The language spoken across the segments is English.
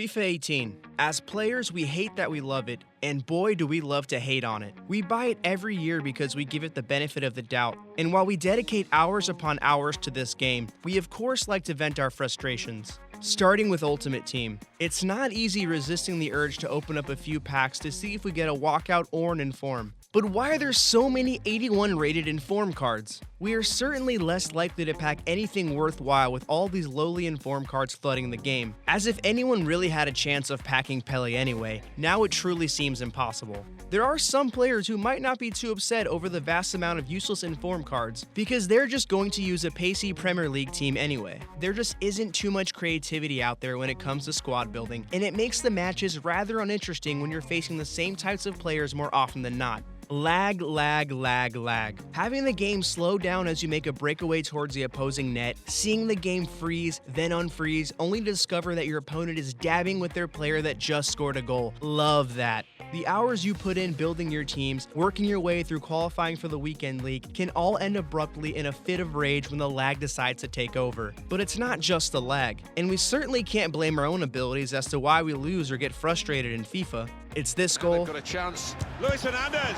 FIFA 18. As players, we hate that we love it, and boy do we love to hate on it. We buy it every year because we give it the benefit of the doubt, and while we dedicate hours upon hours to this game, we of course like to vent our frustrations. Starting with Ultimate Team. It's not easy resisting the urge to open up a few packs to see if we get a walkout or an inform. But why are there so many 81 rated inform cards? We are certainly less likely to pack anything worthwhile with all these lowly inform cards flooding the game. As if anyone really had a chance of packing Pele anyway, now it truly seems impossible. There are some players who might not be too upset over the vast amount of useless inform cards, because they're just going to use a pacey Premier League team anyway. There just isn't too much creativity out there when it comes to squad building, and it makes the matches rather uninteresting when you're facing the same types of players more often than not. Lag, lag, lag, lag. Having the game slow down as you make a breakaway towards the opposing net, seeing the game freeze, then unfreeze, only to discover that your opponent is dabbing with their player that just scored a goal. Love that. The hours you put in building your teams, working your way through qualifying for the weekend league, can all end abruptly in a fit of rage when the lag decides to take over. But it's not just the lag, and we certainly can't blame our own abilities as to why we lose or get frustrated in FIFA. It's this goal. Got a chance. Luis Hernandez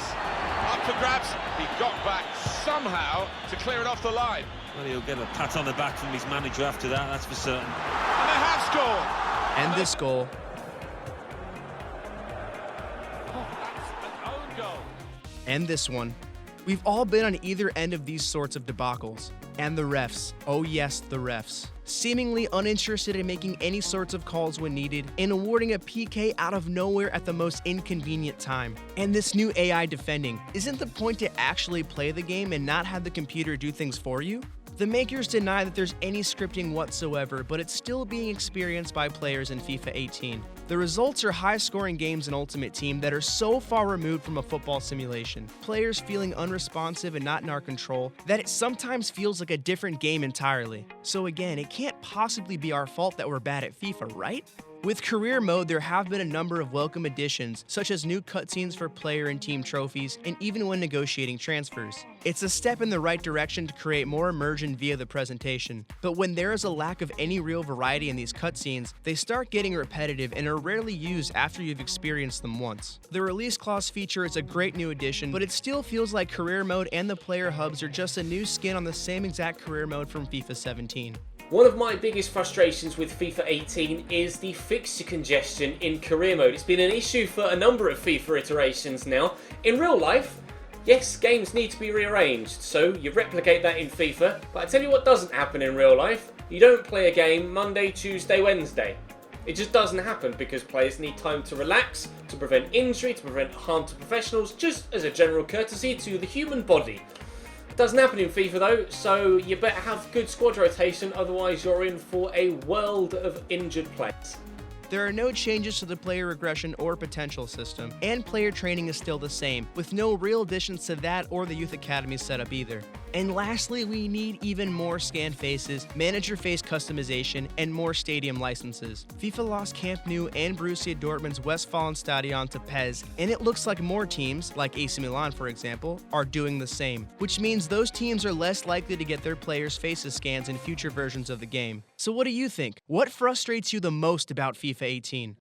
up for grabs. He got back somehow to clear it off the line. Well, he'll get a pat on the back from his manager after that, that's for certain. And they have scored. And this goal. And this one. We've all been on either end of these sorts of debacles. And the refs. Oh yes, the refs. Seemingly uninterested in making any sorts of calls when needed, and awarding a PK out of nowhere at the most inconvenient time. And this new AI defending. Isn't the point to actually play the game and not have the computer do things for you? The makers deny that there's any scripting whatsoever, but it's still being experienced by players in FIFA 18. The results are high-scoring games in Ultimate Team that are so far removed from a football simulation, players feeling unresponsive and not in our control, that it sometimes feels like a different game entirely. So again, it can't possibly be our fault that we're bad at FIFA, right? With career mode, there have been a number of welcome additions, such as new cutscenes for player and team trophies, and even when negotiating transfers. It's a step in the right direction to create more immersion via the presentation, but when there is a lack of any real variety in these cutscenes, they start getting repetitive and are rarely used after you've experienced them once. The release clause feature is a great new addition, but it still feels like career mode and the player hubs are just a new skin on the same exact career mode from FIFA 17. One of my biggest frustrations with FIFA 18 is the fixture congestion in career mode. It's been an issue for a number of FIFA iterations now. In real life, yes, games need to be rearranged, so you replicate that in FIFA, but I tell you what doesn't happen in real life. You don't play a game Monday, Tuesday, Wednesday. It just doesn't happen because players need time to relax, to prevent injury, to prevent harm to professionals, just as a general courtesy to the human body. Doesn't happen in FIFA though, so you better have good squad rotation, otherwise you're in for a world of injured players. There are no changes to the player regression or potential system, and player training is still the same, with no real additions to that or the Youth Academy setup either. And lastly, we need even more scanned faces, manager face customization, and more stadium licenses. FIFA lost Camp Nou and Borussia Dortmund's Westfalenstadion to PES, and it looks like more teams, like AC Milan for example, are doing the same, which means those teams are less likely to get their players' faces scans in future versions of the game. So what do you think? What frustrates you the most about FIFA 18?